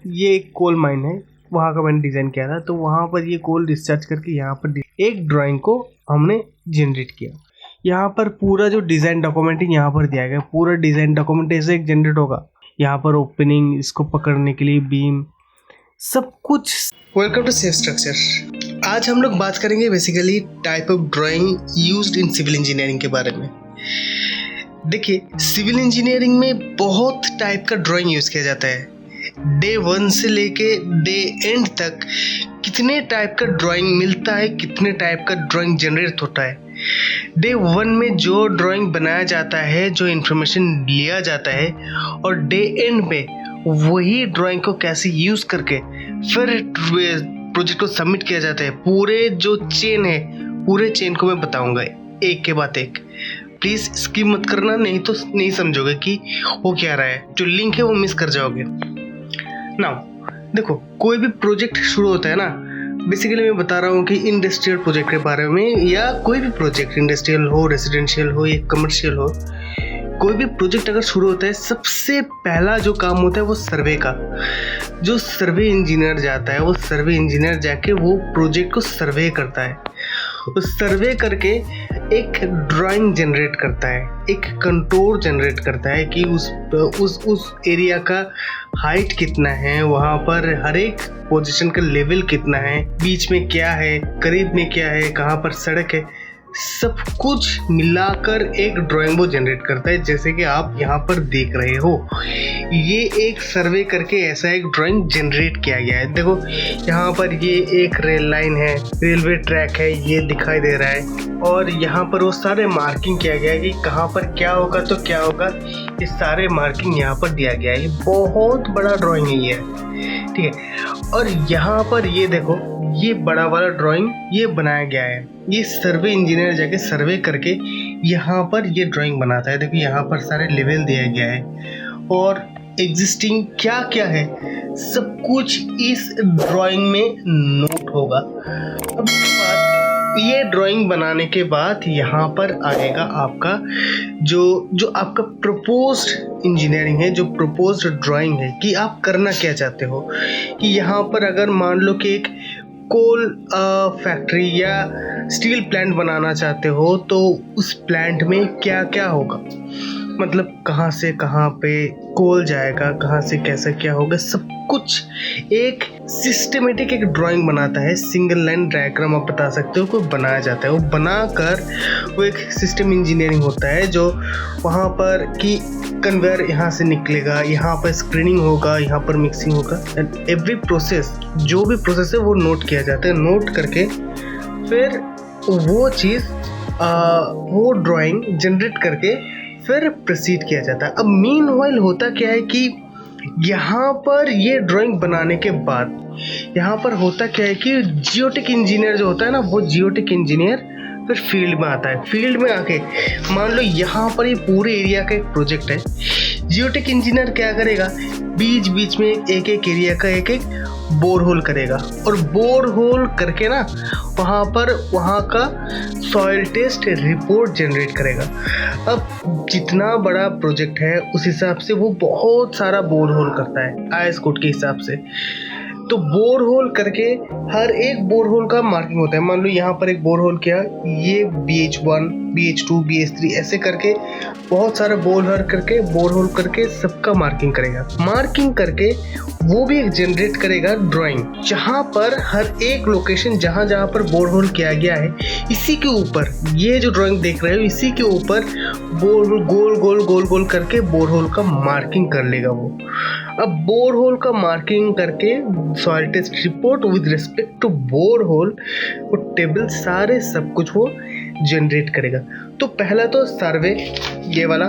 ये एक coal mine है, वहाँ का मैंने डिज़ाइन किया था। तो वहाँ पर ये कोल डिस्चार्ज करके यहाँ पर एक ड्राइंग को हमने जनरेट किया। यहाँ पर पूरा जो डिज़ाइन डॉक्यूमेंटिंग यहाँ पर दिया गया, पूरा डिज़ाइन डॉक्यूमेंट ऐसे एक जनरेट होगा। यहाँ पर ओपनिंग, इसको पकड़ने के लिए बीम, सब कुछ। Welcome to safe structure. आज हम लोग बात करेंगे basically type of drawing used in civil engineering के बारे में। देखिए, सिविल इंजीनियरिंग में बहुत टाइप का ड्राइंग यूज़ किया जाता है। डे 1 से लेके डे एंड तक कितने टाइप का ड्राइंग मिलता है, कितने टाइप का ड्राइंग जनरेट होता है। डे 1 में जो ड्राइंग बनाया जाता है, जो इन्फॉर्मेशन लिया जाता है, और डे एंड में वही ड्राइंग को कैसे यूज़ करके फिर प्रोजेक्ट को सबमिट किया जाता है। पूरे जो चेन है, पूरे चेन को मैं बताऊंगा एक के बाद एक। प्लीज़ स्किप मत करना, नहीं तो नहीं समझोगे कि वो क्या रहा है। जो लिंक है वो मिस कर जाओगे। नाउ देखो, कोई भी प्रोजेक्ट शुरू होता है ना, बेसिकली मैं बता रहा हूँ कि इंडस्ट्रियल प्रोजेक्ट के बारे में, या कोई भी प्रोजेक्ट, इंडस्ट्रियल हो, रेजिडेंशियल हो या कमर्शियल हो, कोई भी प्रोजेक्ट अगर शुरू होता है, सबसे पहला जो काम होता है वो सर्वे का। जो सर्वे इंजीनियर जाता है, वो सर्वे इंजीनियर जाके वो प्रोजेक्ट को सर्वे करता है। उस सर्वे करके एक ड्राइंग जनरेट करता है, एक कंटूर जनरेट करता है कि उस एरिया का हाइट कितना है, वहाँ पर हर एक पोजीशन का लेवल कितना है, बीच में क्या है, करीब में क्या है, कहाँ पर सड़क है, सब कुछ मिलाकर एक ड्राइंग वो जनरेट करता है। जैसे कि आप यहाँ पर देख रहे हो, ये एक सर्वे करके ऐसा एक ड्राइंग जनरेट किया गया है। देखो, यहाँ पर ये एक रेल लाइन है, रेलवे ट्रैक है, ये दिखाई दे रहा है, और यहाँ पर वो सारे मार्किंग किया गया है कि कहाँ पर क्या होगा तो क्या होगा। ये सारे मार्किंग यहाँ पर दिया गया है। ये बहुत बड़ा ड्राइंग है ये, ठीक है। और यहाँ पर ये देखो, ये बड़ा वाला ड्राइंग ये बनाया गया है। ये सर्वे इंजीनियर जाके सर्वे करके यहाँ पर ये ड्राइंग बनाता है। देखो, यहाँ पर सारे लेवल दिया गया है और एग्जिस्टिंग क्या क्या है, सब कुछ इस ड्राइंग में नोट होगा। अब ये ड्राइंग बनाने के बाद यहाँ पर आएगा आपका जो आपका प्रपोज्ड इंजीनियरिंग है, जो प्रपोज्ड ड्राइंग है कि आप करना क्या चाहते हो। कि यहाँ पर अगर मान लो कि एक कोल फैक्ट्री या स्टील प्लांट बनाना चाहते हो, तो उस प्लांट में क्या क्या होगा, मतलब कहाँ से कहाँ पे कोल जाएगा, कहाँ से कैसा क्या होगा, सब कुछ एक सिस्टमेटिक एक ड्राइंग बनाता है। सिंगल लाइन डायग्राम आप बता सकते हो, कोई बनाया जाता है। वो बनाकर वो एक सिस्टम इंजीनियरिंग होता है, जो वहाँ पर कि कन्वेयर यहाँ से निकलेगा, यहाँ पर स्क्रीनिंग होगा, यहाँ पर मिक्सिंग होगा, एंड एवरी प्रोसेस, जो भी प्रोसेस है वो नोट किया जाता है। नोट करके फिर वो चीज़ वो ड्राइंग जनरेट करके फिर प्रोसीड किया जाता है। अब मीनवाइल होता क्या है कि यहाँ पर ये ड्राइंग बनाने के बाद यहाँ पर होता क्या है कि जियोटेक इंजीनियर जो होता है ना, वो जियोटेक इंजीनियर फिर फील्ड में आता है। फील्ड में आके मान लो यहाँ पर ये पूरे एरिया का एक प्रोजेक्ट है, जियोटेक इंजीनियर क्या करेगा, बीच बीच में एक एक एरिया का एक एक बोरहोल करेगा, और बोरहोल करके ना वहाँ का सॉइल टेस्ट रिपोर्ट जनरेट करेगा। अब जितना बड़ा प्रोजेक्ट है उस हिसाब से वो बहुत सारा बोरहोल करता है, आईएस कोड के हिसाब से। तो बोरहोल करके हर एक बोरहोल का मार्किंग होता है। मान लो यहाँ पर एक बोरहोल किया, ये BH1, BH2, BH3 ऐसे करके बहुत सारा बोरहोल करके सबका मार्किंग करेगा। मार्किंग करके वो भी एक जनरेट करेगा ड्राइंग, जहाँ पर हर एक लोकेशन जहाँ जहाँ पर बोरहोल किया गया है, इसी के ऊपर ये जो ड्राइंग देख रहे हो, इसी के ऊपर बोरहोल गोल गोल करके बोरहोल का मार्किंग कर लेगा वो। अब बोरहोल का मार्किंग करके soil test report with respect to borehole, वो टेबल सारे सब कुछ वो जनरेट करेगा। तो पहला तो सर्वे ये वाला,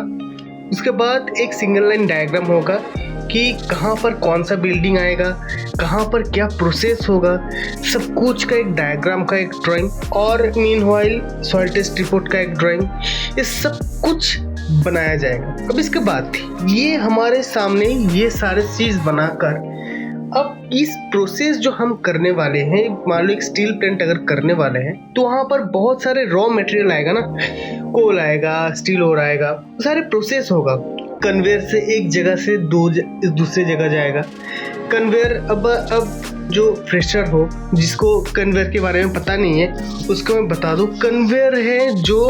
उसके बाद एक सिंगल लाइन डायग्राम होगा कि कहाँ पर कौन सा बिल्डिंग आएगा, कहाँ पर क्या प्रोसेस होगा, सब कुछ का एक डायग्राम का एक ड्राइंग, और मीनवाइल सॉइल टेस्ट रिपोर्ट का एक ड्राइंग, ये सब कुछ बनाया जाएगा। अब इसके बाद ये हमारे सामने ये सारे चीज़ बनाकर, अब इस प्रोसेस जो हम करने वाले हैं, मान लो एक स्टील प्लांट अगर करने वाले हैं, तो वहाँ पर बहुत सारे रॉ मटेरियल आएगा ना, कोल आएगा, स्टील और आएगा, सारे प्रोसेस होगा। कन्वेयर से एक जगह से दूसरे जगह जाएगा, कन्वेयर अब जो फ्रेशर हो जिसको कन्वेयर के बारे में पता नहीं है उसको मैं बता दूं, कन्वेयर है जो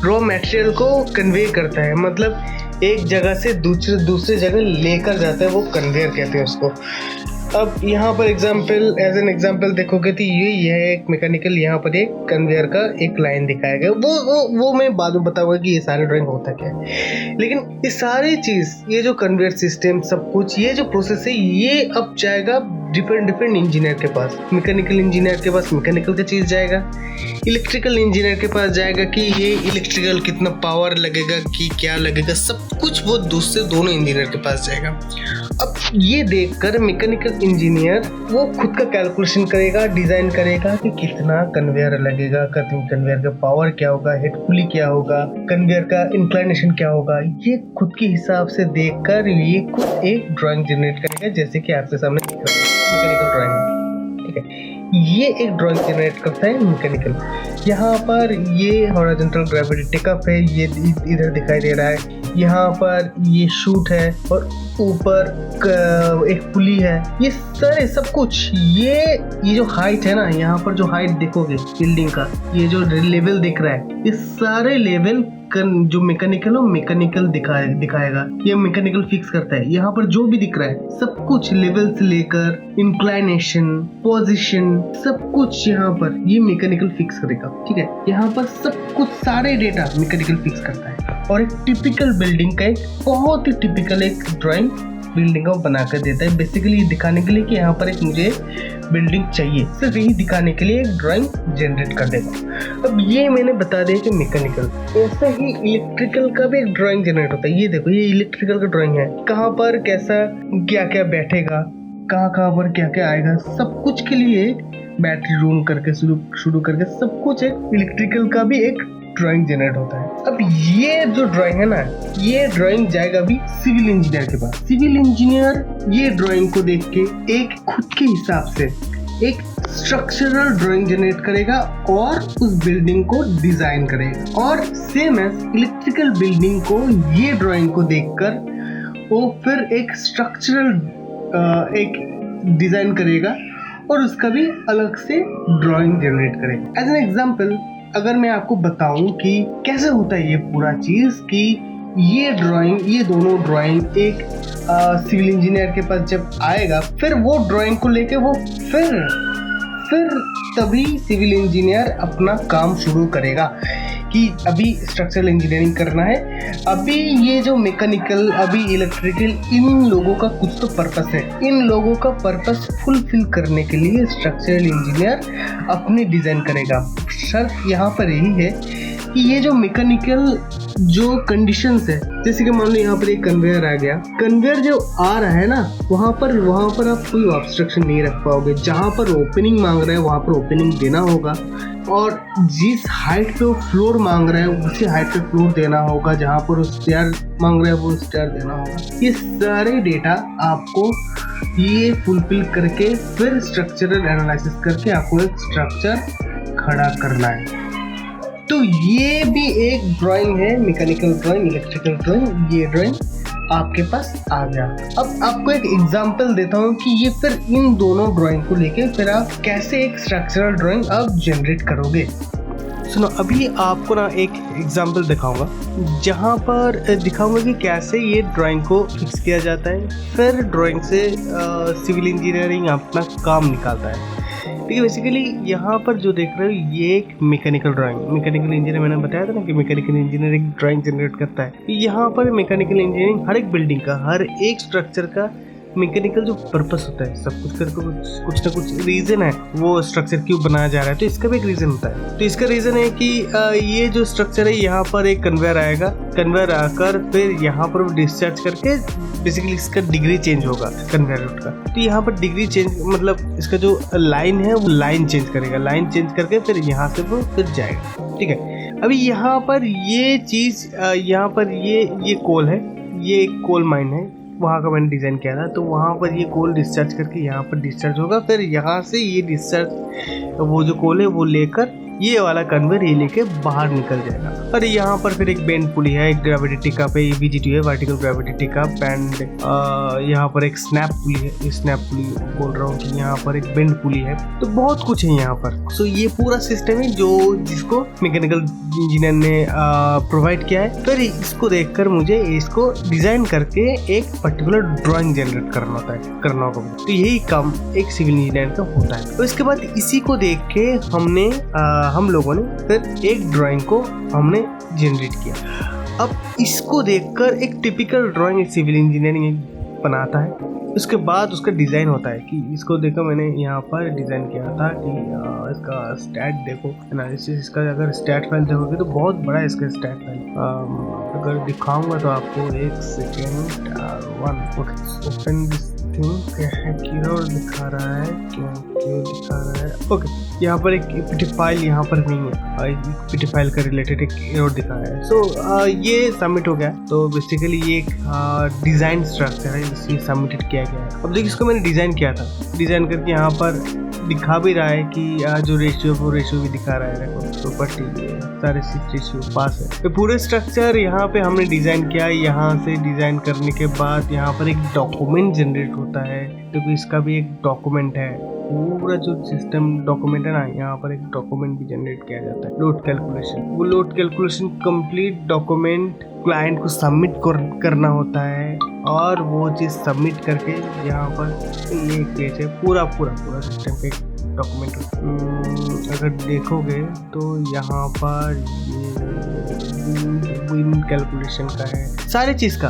रॉ मटेरियल को कन्वे करता है, मतलब एक जगह से दूसरे जगह लेकर जाता है, वो कन्वेयर कहते हैं उसको। अब यहाँ पर एज एन एग्जाम्पल देखोगे तो ये है एक मैकेनिकल, यहाँ पर एक कन्वेयर का एक लाइन दिखाया गया, वो मैं बाद में बताऊंगा कि ये सारे ड्राइंग होता क्या है। लेकिन ये सारी चीज़, ये जो कन्वेयर सिस्टम सब कुछ, ये जो प्रोसेस है, ये अब जाएगा डिफरेंट इंजीनियर के पास। मैकेनिकल इंजीनियर के पास मैकेनिकल का चीज़ जाएगा, इलेक्ट्रिकल इंजीनियर के पास जाएगा कि ये इलेक्ट्रिकल कितना पावर लगेगा, कि क्या लगेगा, सब कुछ वो दूसरे दोनों इंजीनियर के पास जाएगा। अब ये देखकर मैकेनिकल इंजीनियर वो खुद का कैलकुलेशन करेगा, डिज़ाइन करेगा कि कितना कन्वेयर लगेगा, कन्वेयर का पावर क्या होगा, हेड पुली क्या होगा, कन्वेयर का इंक्लाइनेशन क्या होगा, ये खुद के हिसाब से देखकर ये खुद एक ड्राइंग जनरेट करेगा, जैसे कि आपके सामने दिख रहा है मैकेनिकल ड्राइंग। ठीक है, ये एक ड्राइंग जनरेट करता है मैकेनिकल। यहाँ पर ये हॉरिजॉन्टल ग्रेविटी टेकअप है, ये इधर दिखाई दे रहा है, यहाँ पर ये शूट है और ऊपर एक पुली है, ये सारे सब कुछ, ये जो हाइट है ना, यहाँ पर जो हाइट देखोगे बिल्डिंग का, ये जो लेवल दिख रहा है, ये सारे लेवल जो मैकेनिकल हो मैकेनिकल दिखाएगा, ये मैकेनिकल फिक्स करता है। यहाँ पर जो भी दिख रहा है सब कुछ लेवल से लेकर इंक्लाइनेशन, पोजीशन, सब कुछ यहाँ पर ये मैकेनिकल फिक्स करेगा। ठीक है, यहाँ पर सब कुछ सारे डेटा मैकेनिकल फिक्स करता है और एक टिपिकल बिल्डिंग का एक बहुत ही टिपिकल एक ड्राइंग बिल्डिंग को बनाकर देता है, बेसिकली दिखाने के लिए कि यहाँ पर एक मुझे बिल्डिंग चाहिए, सिर्फ यही दिखाने के लिए एक ड्राइंग जनरेट कर देगा। अब ये मैंने बता दिया कि मैकेनिकल, ऐसा ही इलेक्ट्रिकल का भी एक ड्राइंग जनरेट होता है। ये देखो, ये इलेक्ट्रिकल का ड्राइंग है, कहाँ पर कैसा क्या क्या बैठेगा, कहाँ पर क्या क्या आएगा, सब कुछ के लिए बैटरी रूम करके शुरू करके सब कुछ एक इलेक्ट्रिकल का भी एक ड्राइंग जनरेट होता है। अब ये जो ड्राइंग है ना, ये ड्राइंग जाएगा भी सिविल इंजीनियर के पास। सिविल इंजीनियर ये ड्राइंग को देख के एक खुद के हिसाब से एक स्ट्रक्चरल ड्राइंग जनरेट करेगा और उस बिल्डिंग को डिजाइन करेगा। और सेम एज इलेक्ट्रिकल बिल्डिंग को ये ड्राइंग को देखकर वो फिर एक स्ट्रक्चरल एक डिजाइन करेगा और उसका भी अलग से ड्राइंग जनरेट करेगा। एज एन एग्जाम्पल अगर मैं आपको बताऊं कि कैसे होता है ये पूरा चीज, कि ये दोनों ड्राइंग एक सिविल इंजीनियर के पास जब आएगा, फिर वो ड्राइंग को लेके वो फिर तभी सिविल इंजीनियर अपना काम शुरू करेगा कि अभी स्ट्रक्चरल इंजीनियरिंग करना है, अभी ये जो मैकेनिकल, अभी इलेक्ट्रिकल, इन लोगों का कुछ तो पर्पस है, इन लोगों का पर्पस फुलफिल करने के लिए स्ट्रक्चरल इंजीनियर अपनी डिज़ाइन करेगा। शर्त यहाँ पर यही है कि ये जो मैकेनिकल जो कंडीशंस है, जैसे कि मान लो यहाँ पर एक कन्वेयर आ गया, कन्वेयर जो आ रहा है ना, वहाँ पर आप कोई ऑब्स्ट्रक्शन नहीं रख पाओगे। जहाँ पर ओपनिंग मांग रहा है वहाँ पर ओपनिंग देना होगा, और जिस हाइट पे वो फ्लोर मांग रहा है उसी हाइट पे फ्लोर देना होगा, जहाँ पर वो स्टेयर मांग रहा है वो स्टेयर देना होगा। ये सारे डेटा आपको ये फुलफिल करके फिर स्ट्रक्चरल एनालिसिस करके आपको एक स्ट्रक्चर खड़ा करना है। तो ये भी एक ड्राइंग है, मैकेनिकल ड्राइंग, इलेक्ट्रिकल ड्राइंग। ये ड्राइंग आपके पास आ गया। अब आपको एक एग्जांपल देता हूँ कि ये फिर इन दोनों ड्राइंग को लेके फिर आप कैसे एक स्ट्रक्चरल ड्राइंग आप जनरेट करोगे। सुनो, अभी आपको ना एक एग्जांपल दिखाऊंगा, जहाँ पर दिखाऊंगा कि कैसे ये ड्राइंग को फिक्स किया जाता है, फिर ड्राइंग से सिविल इंजीनियरिंग अपना काम निकालता है। ठीक है, बेसिकली यहाँ पर जो देख रहे हो ये एक मैकेनिकल ड्राइंग, मैकेनिकल इंजीनियर मैंने बताया था ना कि मैकेनिकल इंजीनियर एक ड्राइंग जनरेट करता है। यहाँ पर मैकेनिकल इंजीनियरिंग हर एक बिल्डिंग का, हर एक स्ट्रक्चर का मैकेनिकल जो पर्पस होता है, सब कुछ करके कुछ ना कुछ रीज़न है वो स्ट्रक्चर क्यों बनाया जा रहा है, तो इसका भी एक रीज़न होता है। तो इसका रीज़न है कि ये जो स्ट्रक्चर है, यहाँ पर एक कन्वेयर आएगा, कन्वेयर आकर फिर यहाँ पर डिस्चार्ज करके बेसिकली इसका डिग्री चेंज होगा कन्वेयर रूट का। तो यहाँ पर डिग्री चेंज मतलब इसका जो लाइन है वो लाइन चेंज करेगा, लाइन चेंज करके फिर यहाँ से वो फिर जाएगा। ठीक है, अभी यहाँ पर ये चीज़, यहाँ पर ये कोल है, ये एक कोल माइन है, वहाँ का मैंने डिज़ाइन किया था। तो वहाँ पर ये कोल डिस्चार्ज करके यहाँ पर डिस्चार्ज होगा, फिर यहाँ से ये डिस्चार्ज वो जो कोल है वो लेकर ये वाला कन्वेयर ये लेके बाहर निकल जाएगा। और यहाँ पर फिर एक बेंड पुली है, एक ग्रेविटी टिकअप है, VGT है, वर्टिकल ग्रेविटी टिकअप, एंड यहाँ पर एक स्नैप पुली है। स्नैप पुली बोल रहा हूँ कि यहाँ पर एक बेंड पुली है। तो बहुत कुछ है यहाँ पर। सो ये पूरा सिस्टम है जो जिसको मैकेनिकल इंजीनियर ने प्रोवाइड किया है। फिर इसको देखकर मुझे इसको डिजाइन करके एक पर्टिकुलर ड्राइंग जनरेट करना होगा। तो यही काम एक सिविल इंजीनियर का होता है। तो इसके बाद इसी को देख के हम लोगों ने फिर एक ड्राइंग को हमने जनरेट किया। अब इसको देखकर एक टिपिकल ड्राइंग सिविल इंजीनियरिंग बनाता है। उसके बाद उसका डिज़ाइन होता है कि इसको देखो मैंने यहाँ पर डिज़ाइन किया था कि इसका स्टैट देखो, एनालिसिस इसका अगर स्टैट फाइल देखोगे तो बहुत बड़ा है इसका स्टैट फाइल। अगर दिखाऊंगा तो आपको एक सेकेंड ओपन दिस थिंग क्या है, क्यों दिखा रहा है, क्यों दिखा रहा है। ओके, यहाँ पर एक पीटी फाइल यहाँ पर नहीं है, पीटी फाइल का रिलेटेड एक एरर दिखा रहा है। सो ये सबमिट हो गया। तो बेसिकली ये एक डिज़ाइन स्ट्रक्चर है, इसे सबमिटेड किया गया है। अब देखिए इसको मैंने डिज़ाइन किया था, डिज़ाइन करके यहाँ पर दिखा भी रहा है कि जो रेशियो वो रेशियो भी दिखा रहा है। देखो प्रॉपर्टी सारे 6 रेशियो पास है। तो पूरे स्ट्रक्चर यहाँ पे हमने डिज़ाइन किया। यहाँ से डिज़ाइन करने के बाद यहाँ पर एक डॉक्यूमेंट जनरेट होता है, क्योंकि इसका भी एक डॉक्यूमेंट है। पूरा जो सिस्टम डॉक्यूमेंट है ना, यहाँ पर एक डॉक्यूमेंट भी जनरेट किया जाता है, लोड कैलकुलेशन। वो load calculation complete document client को सबमिट करना होता है, और वो चीज़ सबमिट करके यहाँ पर ये एक पेज है, पूरा सिस्टम पे डॉक्यूमेंट। अगर देखोगे तो यहाँ पर ये विन कैलकुलेशन का है, सारे चीज़ का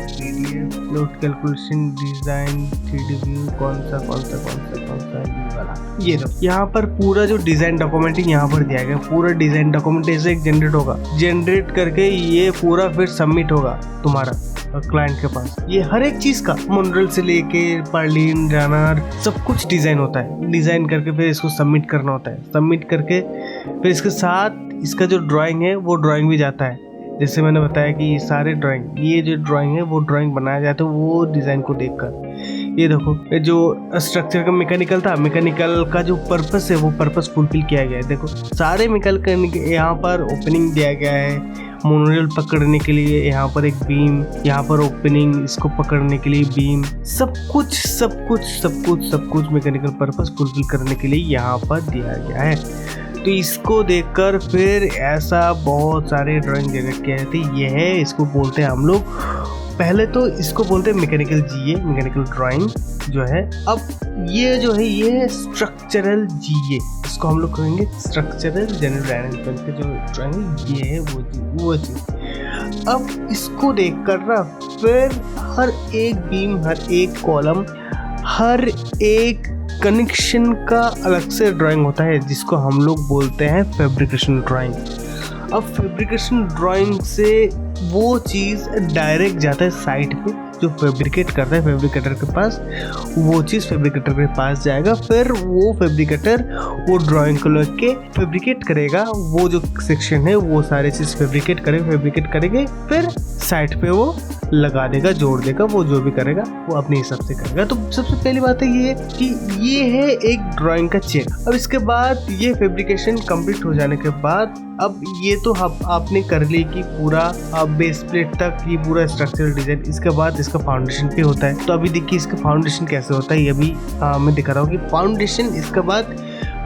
PDF, load calculation, design, 3D view, कौन सा ये वाला। ये दो यहाँ पर पूरा जो डिज़ाइन डॉक्यूमेंट है यहाँ पर दिया गया। पूरा डिज़ाइन डॉक्यूमेंट ऐसे एक जनरेट होगा, जनरेट करके ये पूरा फिर सबमिट होगा तुम्हारा क्लाइंट के पास। ये हर एक चीज़ का मॉडल से लेके पर्लिन रनर सब कुछ डिज़ाइन होता है। डिज़ाइन करके फिर इसको सबमिट करना होता है। सबमिट करके फिर इसके साथ इसका जो ड्राइंग है वो ड्राइंग भी जाता है। जैसे मैंने बताया कि ये सारे ड्राइंग, ये जो ड्राइंग है वो ड्राइंग बनाया जाता है वो डिज़ाइन को देखकर। ये देखो जो स्ट्रक्चर का मैकेनिकल था, मैकेनिकल का जो पर्पस है वो पर्पस फुलफिल किया गया है। देखो सारे मैकेनिकल यहाँ पर ओपनिंग दिया गया है, मोनोरेल पकड़ने के लिए यहाँ पर एक बीम, यहाँ पर ओपनिंग, इसको पकड़ने के लिए बीम, सब कुछ मैकेनिकल पर्पस फुलफिल करने के लिए यहाँ पर दिया गया है। तो इसको देखकर फिर ऐसा बहुत सारे ड्राइंग जनरेट किए जाते हैं। ये है, इसको बोलते हैं हम लोग, पहले तो इसको बोलते हैं मैकेनिकल GA, मैकेनिकल ड्राइंग जो है। अब ये जो है ये है स्ट्रक्चरल GA, इसको हम लोग कहेंगे स्ट्रक्चरल जनरल अरेंजमेंट का जो ड्राइंग ये है वो चीज़। अब इसको देखकर ना फिर हर एक बीम, हर एक कॉलम, हर एक कनेक्शन का अलग से ड्राइंग होता है, जिसको हम लोग बोलते हैं फैब्रिकेशन ड्राइंग। अब फैब्रिकेशन ड्राइंग से वो चीज़ डायरेक्ट जाता है साइट पे, जो फैब्रिकेट करता है फैब्रिकेटर के पास, वो चीज़ फैब्रिकेटर के पास जाएगा। फिर वो फैब्रिकेटर वो ड्राइंग को लेके फैब्रिकेट करेगा, वो जो सेक्शन है वो सारे चीज़ फैब्रिकेट करेंगे, फिर साइट पे वो लगा देगा, जोड़ देगा, वो जो भी करेगा वो अपने हिसाब से करेगा। तो सबसे पहली बात है ये कि ये है एक ड्राइंग का चेन। अब इसके बाद ये फैब्रिकेशन कंप्लीट हो जाने के बाद अब ये तो आपने कर ली कि पूरा बेस प्लेट तक ये पूरा स्ट्रक्चरल डिजाइन। इसके बाद इसका फाउंडेशन पे होता है। तो अभी देखिए इसका फाउंडेशन कैसे होता है, ये भी मैं दिखा रहा हूँ कि फाउंडेशन इसके बाद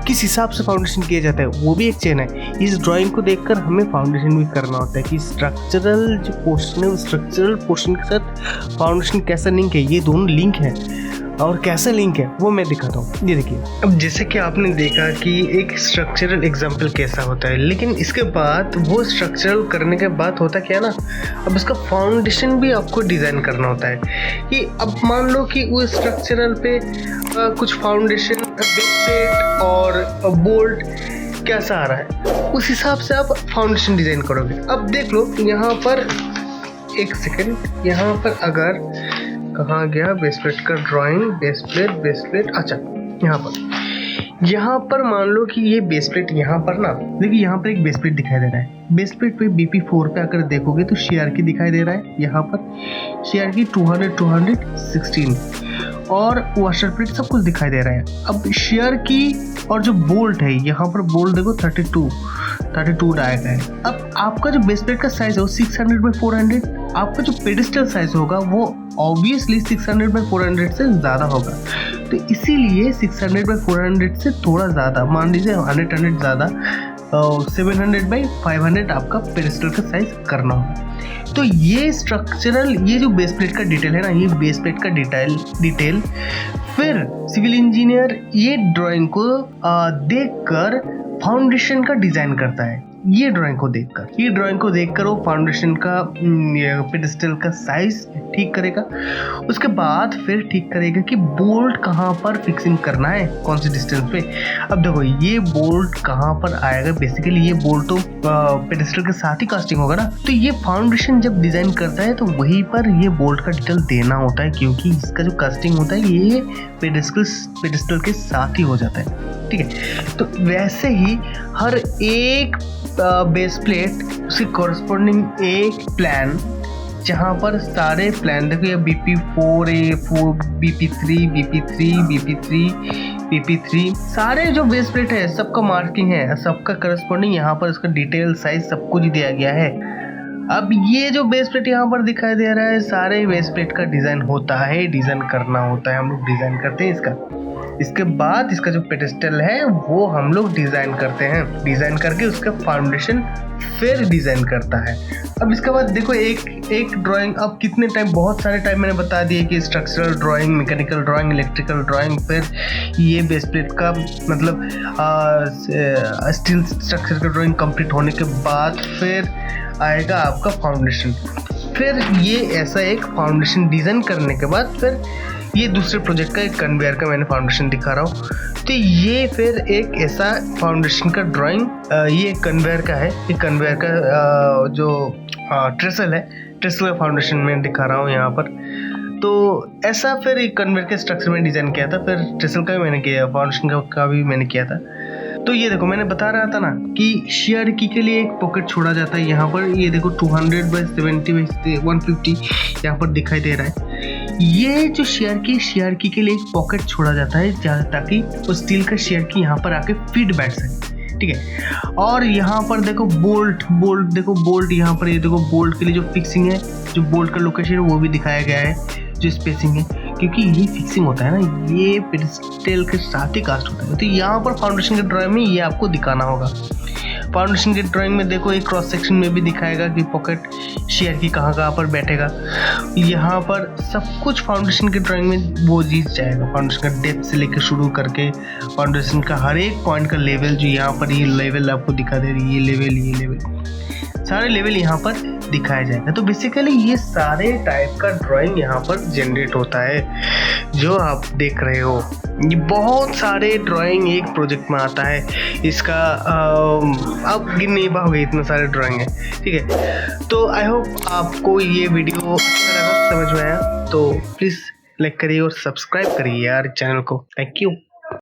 किस हिसाब से फाउंडेशन किया जाता है, वो भी एक चेन है। इस ड्राइंग को देखकर हमें फाउंडेशन भी करना होता है कि स्ट्रक्चरल जो पोर्शन है, स्ट्रक्चरल पोर्शन के साथ फाउंडेशन कैसा लिंक है, ये दोनों लिंक है, और कैसा लिंक है वो मैं दिखाता हूँ। ये देखिए, अब जैसे कि आपने देखा कि एक स्ट्रक्चरल एग्जाम्पल कैसा होता है, लेकिन इसके बाद वो स्ट्रक्चरल करने के बाद होता क्या ना, अब इसका फाउंडेशन भी आपको डिज़ाइन करना होता है। कि अब मान लो कि वो स्ट्रक्चरल पे कुछ फाउंडेशन प्लेट और बोल्ट कैसा आ रहा है, उस हिसाब से आप फाउंडेशन डिज़ाइन करोगे। अब देख लो यहाँ पर, एक सेकेंड, यहाँ पर अगर कहाँ गया बेस प्लेट का ड्राइंग, बेस प्लेट, अच्छा यहाँ पर मान लो कि ये बेस प्लेट यहाँ पर ना, देखिए यहाँ पर एक बेस प्लेट दिखाई दे रहा है। बेस प्लेट पे BP4 पे अगर देखोगे तो CRK दिखाई दे रहा है। यहाँ पर CRK 200-216 और वॉशर प्लेट सब कुछ दिखाई दे रहा है। अब शेयर की और जो बोल्ट है, यहाँ पर बोल्ट देखो 32 डाया गया है। अब आपका जो बेस प्लेट का साइज है वो 600 बाई 400, आपका जो पेडिस्टल साइज होगा वो ऑब्वियसली 600 बाई 400 से ज़्यादा होगा। तो इसीलिए 600 बाई 400 से थोड़ा ज़्यादा, मान लीजिए 100 ज़्यादा, 700 बाई 500 आपका पेडिस्टल का साइज करना होगा। तो ये स्ट्रक्चरल, ये जो बेस प्लेट का डिटेल है ना, ये बेस प्लेट का डिटेल फिर सिविल इंजीनियर ये ड्राइंग को देखकर फाउंडेशन का डिजाइन करता है। ये ड्राइंग को देखकर वो फाउंडेशन का पेडिस्टल का साइज ठीक करेगा। उसके बाद फिर ठीक करेगा कि बोल्ट कहाँ पर फिक्सिंग करना है, कौन सी डिस्टेंस पे। अब देखो ये बोल्ट कहाँ पर आएगा, बेसिकली ये बोल्ट तो पेडिस्टल के साथ ही कास्टिंग होगा ना। तो ये फाउंडेशन जब डिजाइन करता है तो वहीं पर ये बोल्ट का डिटेल देना होता है, क्योंकि इसका जो कास्टिंग होता है ये पेडिस्टल के साथ ही हो जाता है। ठीक है, तो वैसे ही हर एक बेस प्लेट उसके कॉरस्पॉन्डिंग एक प्लान, जहाँ पर सारे प्लान देखो, ये BP4A4, BP3 सारे जो बेस प्लेट है सबका मार्किंग है, सबका करस्पॉन्डिंग यहाँ पर उसका डिटेल साइज सब कुछ दिया गया है। अब ये जो बेस प्लेट यहाँ पर दिखाई दे रहा है, सारे बेस प्लेट का डिज़ाइन होता है, डिज़ाइन करना होता है, हम लोग डिज़ाइन करते हैं इसका। इसके बाद इसका जो पेडिस्टल है वो हम लोग डिज़ाइन करते हैं, डिज़ाइन करके उसका फाउंडेशन फिर डिज़ाइन करता है। अब इसके बाद देखो एक ड्राइंग, अब कितने टाइम, बहुत सारे टाइम मैंने बता दिए कि structural drawing, mechanical drawing, electrical drawing, फिर ये बेस प्लेट का मतलब स्टील स्ट्रक्चर का ड्राइंग कंप्लीट होने के बाद फिर आएगा आपका फाउंडेशन। फिर ये ऐसा एक फाउंडेशन डिज़ाइन करने के बाद फिर ये दूसरे प्रोजेक्ट का एक कन्वेयर का मैंने फाउंडेशन दिखा रहा हूँ। तो ये फिर एक ऐसा फाउंडेशन का ड्राइंग, ये कन्वेयर का है, ये कन्वेयर का जो ट्रेसल है, ट्रेसल का फाउंडेशन मैं दिखा रहा हूँ यहाँ पर। तो ऐसा फिर एक कन्वेयर के स्ट्रक्चर में डिज़ाइन किया था, फिर ट्रेसल का भी मैंने किया, फाउंडेशन का भी मैंने किया था। तो ये देखो मैंने बता रहा था ना कि शेयर की के लिए एक पॉकेट छोड़ा जाता है यहाँ पर। ये देखो 200 बाई 70 बाई 150 यहाँ पर दिखाई दे रहा है। ये जो शेयर की के लिए एक पॉकेट छोड़ा जाता है ताकि वो स्टील का शेयर की यहाँ पर आके फिट बैठ सके। ठीक है, और यहाँ पर देखो बोल्ट देखो, बोल्ट यहाँ पर, ये देखो बोल्ट के लिए जो फिक्सिंग है, जो बोल्ट का लोकेशन है वो भी दिखाया गया है, जो स्पेसिंग है, क्योंकि ये फिक्सिंग होता है ना, ये पेडिस्टल के साथ ही कास्ट होता है। तो यहाँ पर फाउंडेशन के ड्राइंग में ये आपको दिखाना होगा। फाउंडेशन के ड्राइंग में देखो एक क्रॉस सेक्शन में भी दिखाएगा कि पॉकेट शेयर की कहाँ पर बैठेगा। यहाँ पर सब कुछ फाउंडेशन के ड्राइंग में वो चीज़ जाएगा, फाउंडेशन का डेप्थ से लेकर शुरू करके फाउंडेशन का हर एक पॉइंट का लेवल, जो यहाँ पर ये लेवल आपको दिखा दे रही है, ये लेवल सारे लेवल यहाँ पर दिखाया जाएगा। तो बेसिकली ये सारे टाइप का ड्राइंग यहाँ पर जनरेट होता है जो आप देख रहे हो। ये बहुत सारे ड्राइंग एक प्रोजेक्ट में आता है, इसका आप गिन नहीं पाओगे, इतने सारे ड्राइंग है। ठीक है, तो आई होप आपको ये वीडियो अच्छा लगा, समझ में आया, तो प्लीज़ लाइक करिए और सब्सक्राइब करिए यार चैनल को। Thank you.